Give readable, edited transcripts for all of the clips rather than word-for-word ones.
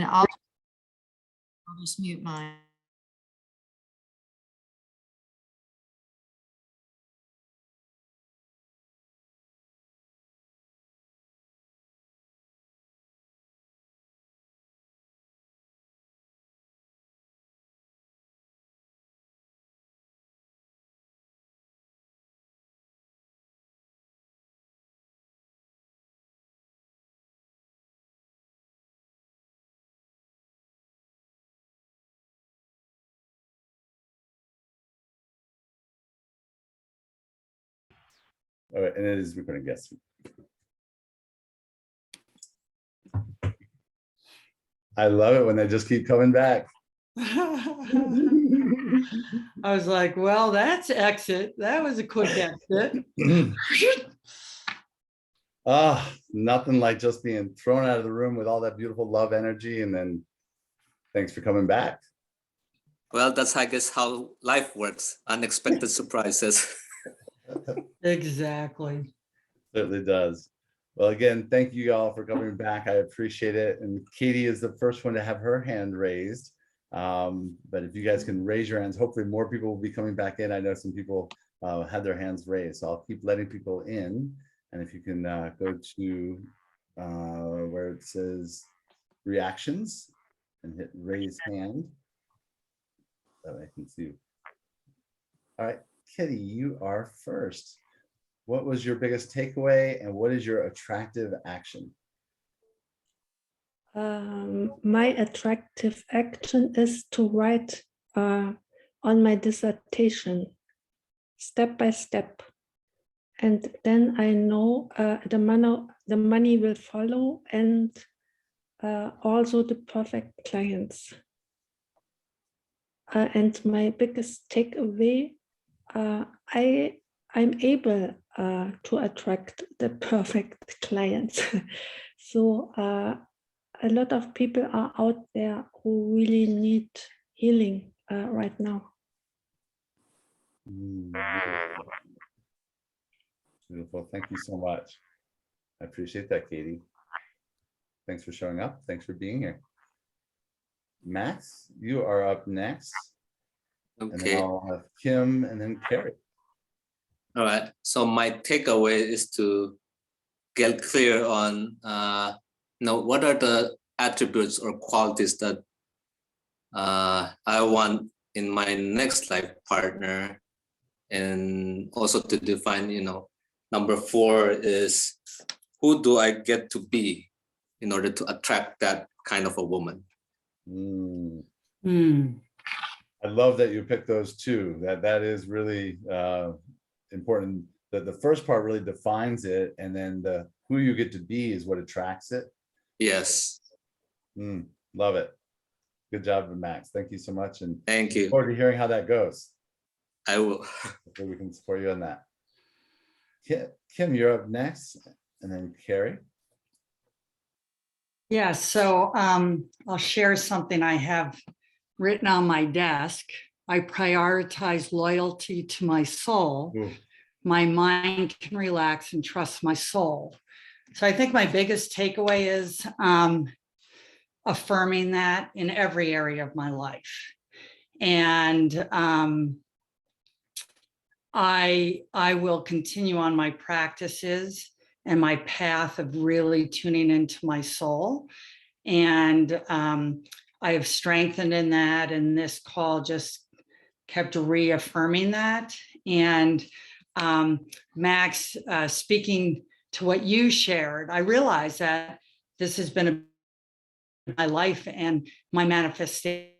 I'll just mute mine. All right, and it is recording, yes. I love it when they just keep coming back. I was like, well, that's exit. That was a quick exit. Nothing like just being thrown out of the room with all that beautiful love energy, and then thanks for coming back. Well, that's, I guess, how life works. Unexpected surprises. Exactly. Certainly does. Well, again, thank you all for coming back. I appreciate it. And Katie is the first one to have her hand raised. But if you guys can raise your hands, hopefully more people will be coming back in. I know some people had their hands raised, so I'll keep letting people in. And if you can go to where it says reactions and hit raise hand, that I can see you. All right, Kitty, you are first. What was your biggest takeaway and what is your attractive action? My attractive action is to write on my dissertation step by step. And then I know the money will follow, and also the perfect clients. And my biggest takeaway, I'm able to attract the perfect clients. So a lot of people are out there who really need healing right now. Beautiful. Beautiful. Thank you so much. I appreciate that, Katie. Thanks for showing up. Thanks for being here. Max, you are up next. And then Okay. I'll have Kim and then Carrie. All right. So my takeaway is to get clear on what are the attributes or qualities that I want in my next life partner, and also to define, number 4 is who do I get to be in order to attract that kind of a woman. I love that you picked those two. That is really important. That the first part really defines it, and then the who you get to be is what attracts it. Yes. Love it. Good job, Max. Thank you so much, and thank you. Look forward to hearing how that goes. I will. Hopefully we can support you on that. Kim, you're up next, and then Carrie. Yeah, so I'll share something I have written on my desk. I prioritize loyalty to my soul. My mind can relax and trust my soul. So I think my biggest takeaway is affirming that in every area of my life. And I will continue on my practices and my path of really tuning into my soul. And I have strengthened in that, and this call just kept reaffirming that. And Max, speaking to what you shared, I realized that this has been my life and my manifestation,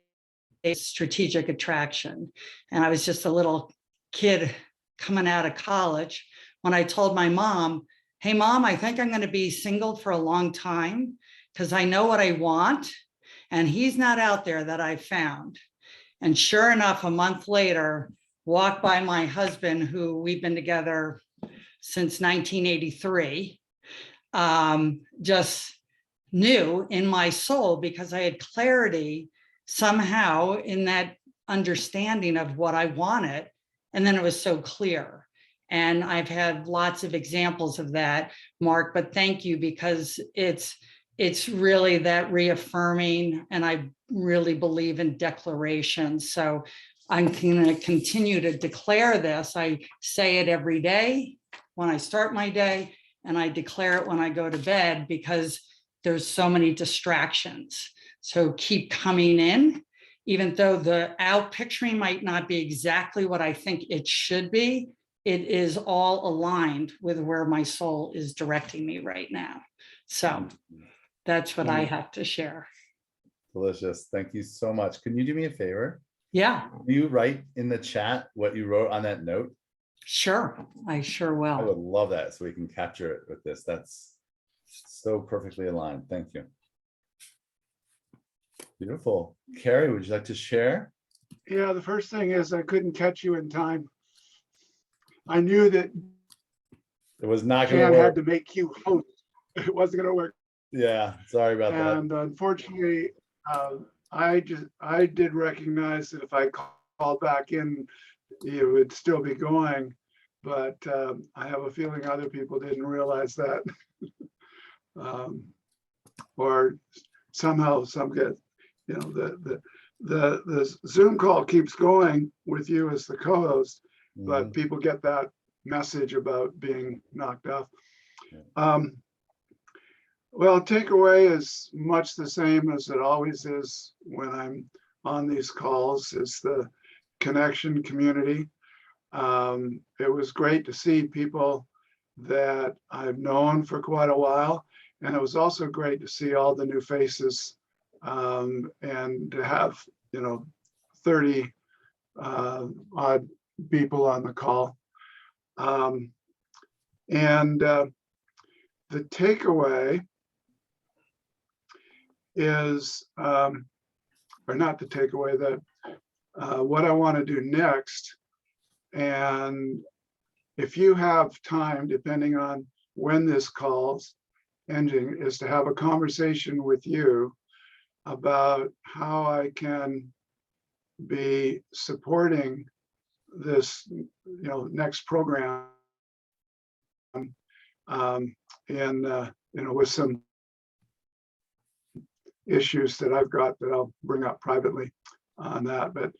strategic attraction. And I was just a little kid coming out of college when I told my mom, hey, Mom, I think I'm going to be single for a long time because I know what I want. And he's not out there that I found. And sure enough, a month later, walked by my husband, who we've been together since 1983, just knew in my soul, because I had clarity somehow in that understanding of what I wanted. And then it was so clear. And I've had lots of examples of that, Mark, but thank you, because it's it's really that reaffirming, and I really believe in declarations. So I'm going to continue to declare this. I say it every day when I start my day, and I declare it when I go to bed, because there's so many distractions. So keep coming in, even though the out picturing might not be exactly what I think it should be, it is all aligned with where my soul is directing me right now. So that's what I have to share. Delicious. Thank you so much. Can you do me a favor? Yeah, Can you write in the chat what you wrote on that note? sure. I sure I would will. love that so we can capture it with this. That's so perfectly aligned. Thank you. Beautiful. Carrie, would you like to share? Yeah, the first thing is I couldn't catch you in time. I knew that It was not going Jan to had work. to make you host. It wasn't gonna work. Yeah, sorry about that. And unfortunately, I did recognize that if I called back in, you would still be going. But I have a feeling other people didn't realize that. Or somehow some get, you know, the Zoom call keeps going with you as the co-host, but Mhm. people get that message about being knocked off. Yeah. Well, takeaway is much the same as it always is when I'm on these calls. It's the connection community. It was great to see people that I've known for quite a while. And it was also great to see all the new faces and to have, you know, 30 odd people on the call. And the takeaway is, or not the takeaway, that what I want to do next. And if you have time, depending on when this call's ending, is to have a conversation with you about how I can be supporting this, you know, next program, you know, with some issues that I've got that I'll bring up privately on that. But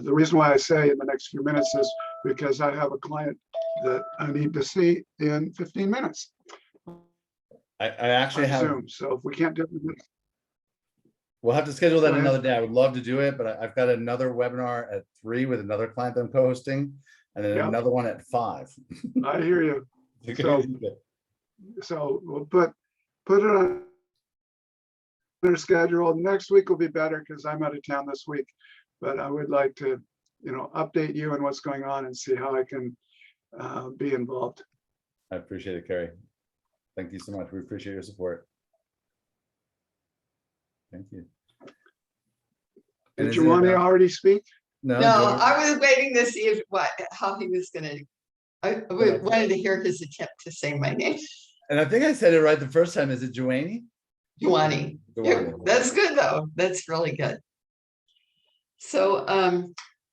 the reason why I say in the next few minutes is because I have a client that I need to see in 15 minutes I actually on have, Zoom. So if we can't do it, we'll have to schedule that Go ahead. another day. I would love to do it, but I've got another webinar at 3 with another client that I'm co-hosting, and then Yep. another one at 5. I hear you. So we'll put it on their schedule. Next week will be better because I'm out of town this week. But I would like to, you know, update you on what's going on and see how I can be involved. I appreciate it, Carrie. Thank you so much. We appreciate your support. Thank you. And Did is you it, want to already speak? No, No, Joey? I was waiting to see if how he was gonna. I wanted to hear his attempt to say my name, And I think I said it right the first time. Is it Joanie? Duani. Duani. That's good though. That's really good. So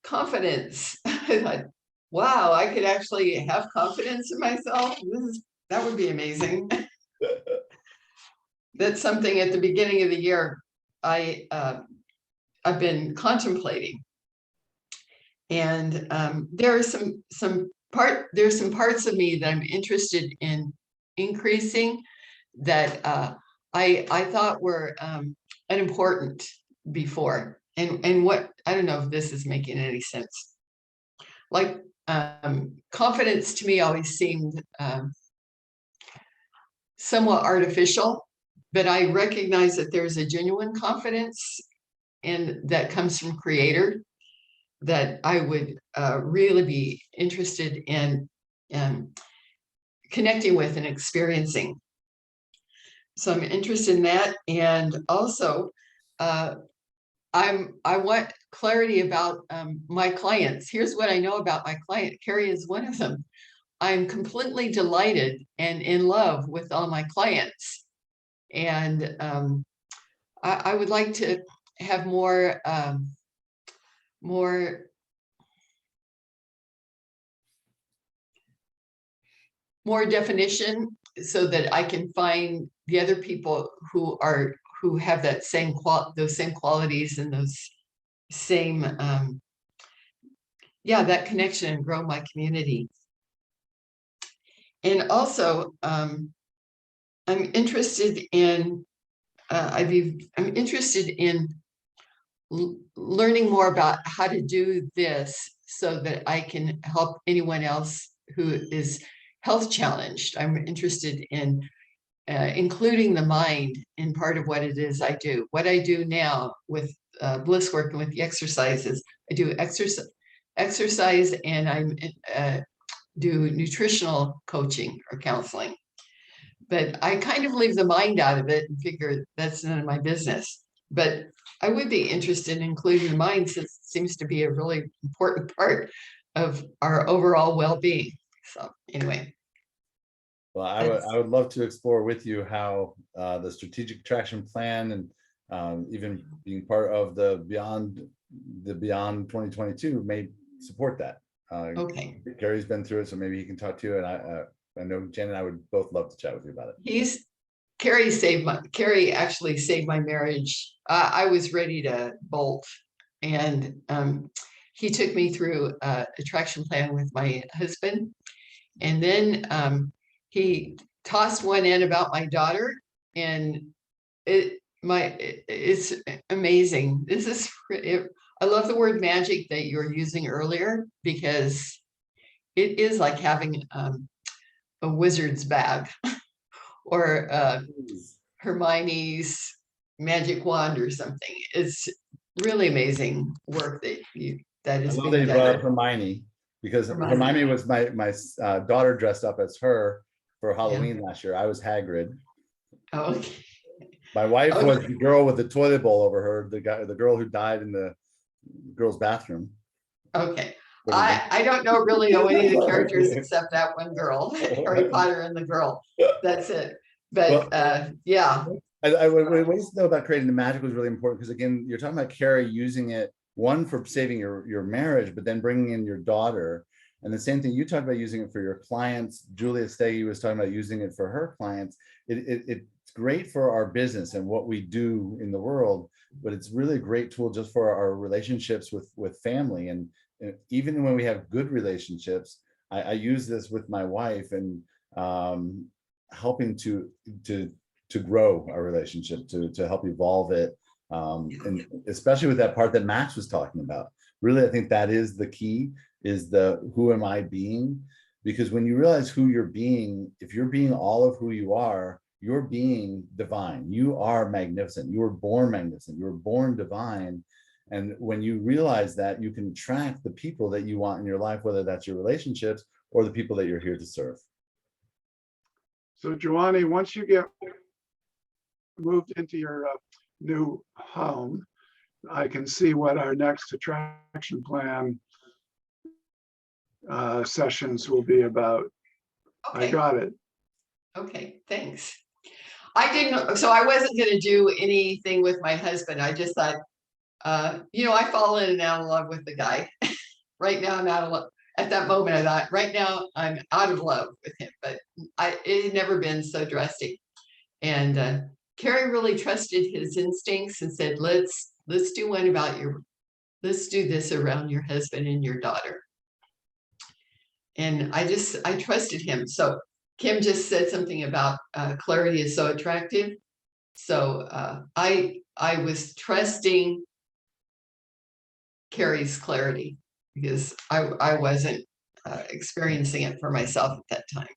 confidence. I thought, wow, I could actually have confidence in myself. That would be amazing. That's something at the beginning of the year I've been contemplating. And there's some parts of me that I'm interested in increasing that I thought were unimportant before. And what, I don't know if this is making any sense. Like confidence to me always seemed somewhat artificial, but I recognize that there's a genuine confidence and that comes from Creator that I would really be interested in connecting with and experiencing. So I'm interested in that. And also, I want clarity about my clients. Here's what I know about my client. Carrie is one of them. I'm completely delighted and in love with all my clients. And I would like to have more definition so that I can find the other people who have that same those same qualities and those same, yeah, that connection, and grow my community. And also, I'm interested in, I'm interested in learning more about how to do this so that I can help anyone else who is health challenged. I'm interested in including the mind in part of what it is I do. What I do now with Bliss working with the exercises, I do exercise and I do nutritional coaching or counseling. But I kind of leave the mind out of it and figure that's none of my business. But I would be interested in including the mind, since it seems to be a really important part of our overall well-being. So anyway. Well, I would love to explore with you how the strategic traction plan and even being part of the Beyond 2022 may support that. Okay. Gary's been through it, so maybe he can talk to you. And I know Jen and I would both love to chat with you about it. Carrie actually saved my marriage. I was ready to bolt, and he took me through a traction plan with my husband, and then he tossed one in about my daughter, and it's amazing. This is I love the word magic that you were using earlier, because it is like having a wizard's bag or Hermione's magic wand or something. It's really amazing work that I is love that being you brought up done. Hermione, because Hermione. Hermione was my daughter dressed up as her for Halloween last year. I was Hagrid. Oh, okay. My wife Oh. was the girl with the toilet bowl over her, the girl who died in the girls' bathroom. Okay. I don't really know any of the characters except that one girl, Harry Potter and the girl. That's it. But yeah. What you know about creating the magic was really important, because again, you're talking about Carrie using it, one, for saving your marriage, but then bringing in your daughter. And the same thing, you talked about using it for your clients. Julia Stegi was talking about using it for her clients. It's great for our business and what we do in the world, but it's really a great tool just for our relationships with family. And even when we have good relationships, I use this with my wife and helping to grow our relationship, to help evolve it. And especially with that part that Max was talking about. Really, I think that is the key, is the who am I being? Because when you realize who you're being, if you're being all of who you are, you're being divine. You are magnificent. You were born magnificent. You were born divine. And when you realize that, you can attract the people that you want in your life, whether that's your relationships or the people that you're here to serve. So Joannie, once you get moved into your new home, I can see what our next attraction plan sessions will be about. Okay. I got it. Okay, thanks. I didn't, so I wasn't going to do anything with my husband. I just thought, I fall in and out of love with the guy. Right now, I'm out of love. At that moment, I thought, right now, I'm out of love with him, but it had never been so drastic. And Carrie really trusted his instincts and said, let's do one about let's do this around your husband and your daughter. And I trusted him. So Kim just said something about clarity is so attractive. So I was trusting Carrie's clarity, because I wasn't experiencing it for myself at that time.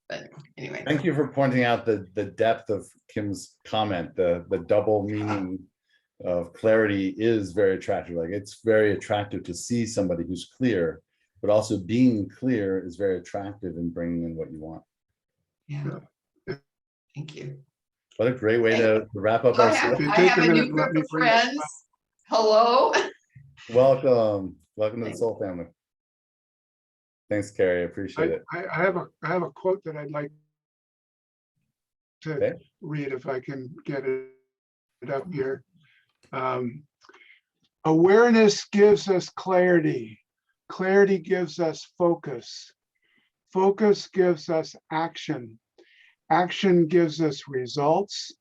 But anyway. Thank you for pointing out the depth of Kim's comment. The double meaning of clarity is very attractive. Like, it's very attractive to see somebody who's clear, but also being clear is very attractive in bringing in what you want. Yeah. Thank you. What a great way to wrap up I our have, session. I have a new group of friends. Hello. Welcome to the Soul family. Thanks, Carrie. I appreciate it. I have a quote that I'd like to read, if I can get it up here. Awareness gives us clarity. Clarity gives us focus. Focus gives us action. Action gives us results,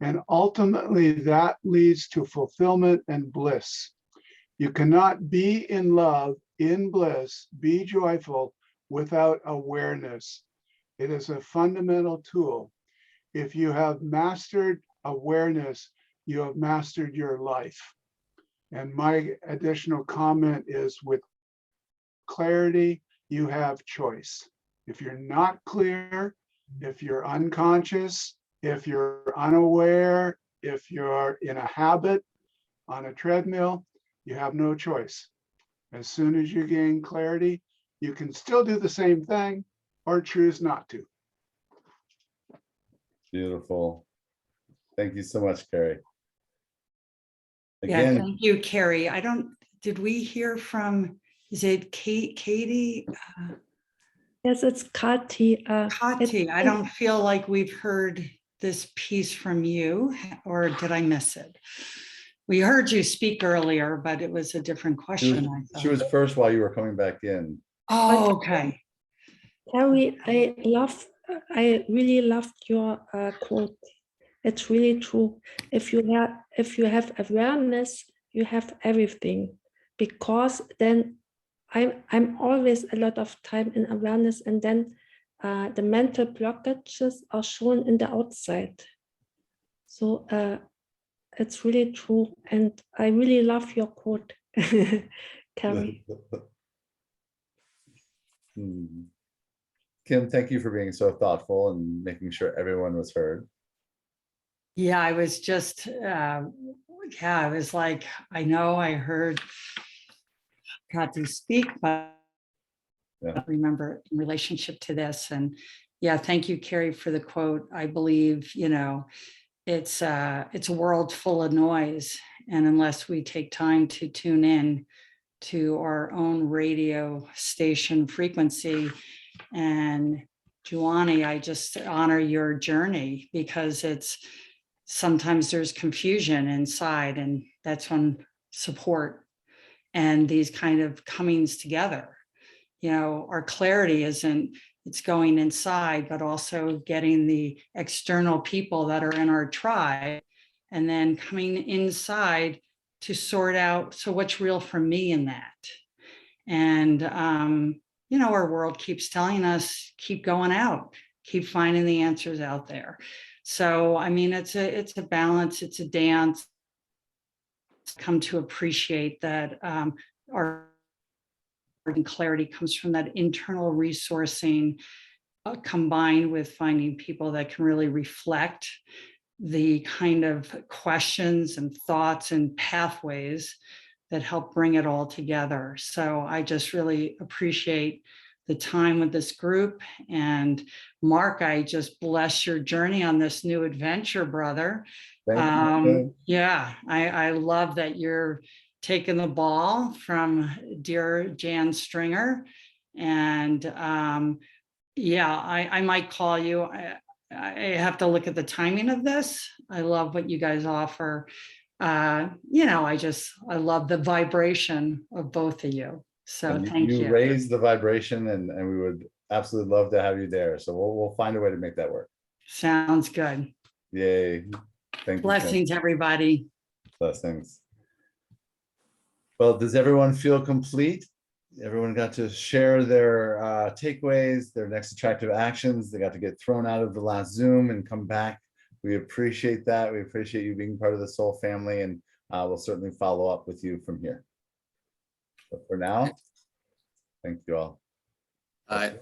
and ultimately that leads to fulfillment and bliss. You cannot be in love, in bliss, be joyful without awareness. It is a fundamental tool. If you have mastered awareness, you have mastered your life. And my additional comment is, with clarity, you have choice. If you're not clear, if you're unconscious, if you're unaware, if you're in a habit on a treadmill, you have no choice. As soon as you gain clarity, you can still do the same thing or choose not to. Beautiful. Thank you so much, Carrie. Yeah, Again, thank you, Carrie. Did we hear from, is it Katie? Yes, it's Kati. Kati, I don't feel like we've heard this piece from you, or did I miss it? We heard you speak earlier, but it was a different question, I she thought. was first while you were coming back in. Oh, okay. Terry, I really loved your quote. It's really true. If you have awareness, you have everything. Because then I'm always a lot of time in awareness, and then the mental blockages are shown in the outside. So it's really true, and I really love your quote, Carrie. Kim, thank you for being so thoughtful and making sure everyone was heard. Yeah, I was just, I was like, I know I heard Kati speak, but Yeah. I don't remember in relationship to this. And yeah, thank you, Carrie, for the quote. I believe, it's a world full of noise. And unless we take time to tune in to our own radio station frequency, and Juani, I just honor your journey, because sometimes there's confusion inside, and that's when support and these kind of comings together. Our clarity it's going inside, but also getting the external people that are in our tribe, and then coming inside to sort out, so what's real for me in that? And, our world keeps telling us, keep going out, keep finding the answers out there. So, I mean, it's a balance, it's a dance. Come to appreciate that our clarity comes from that internal resourcing, combined with finding people that can really reflect the kind of questions and thoughts and pathways that help bring it all together. So I just really appreciate the time with this group. And Mark, I just bless your journey on this new adventure, brother. Thank you. Yeah, I love that you're taking the ball from dear Jan Stringer. And yeah, I might call you. I have to look at the timing of this. I love what you guys offer. I love the vibration of both of you. So And thank you. raised the vibration, and we would absolutely love to have you there. So we'll find a way to make that work. Sounds good. Yay. Thank you. Blessings, everybody. Blessings. Well, does everyone feel complete? Everyone got to share their takeaways, their next attractive actions. They got to get thrown out of the last Zoom and come back. We appreciate that. We appreciate you being part of the Soul family, and we'll certainly follow up with you from here. But for now, thank you all. All right.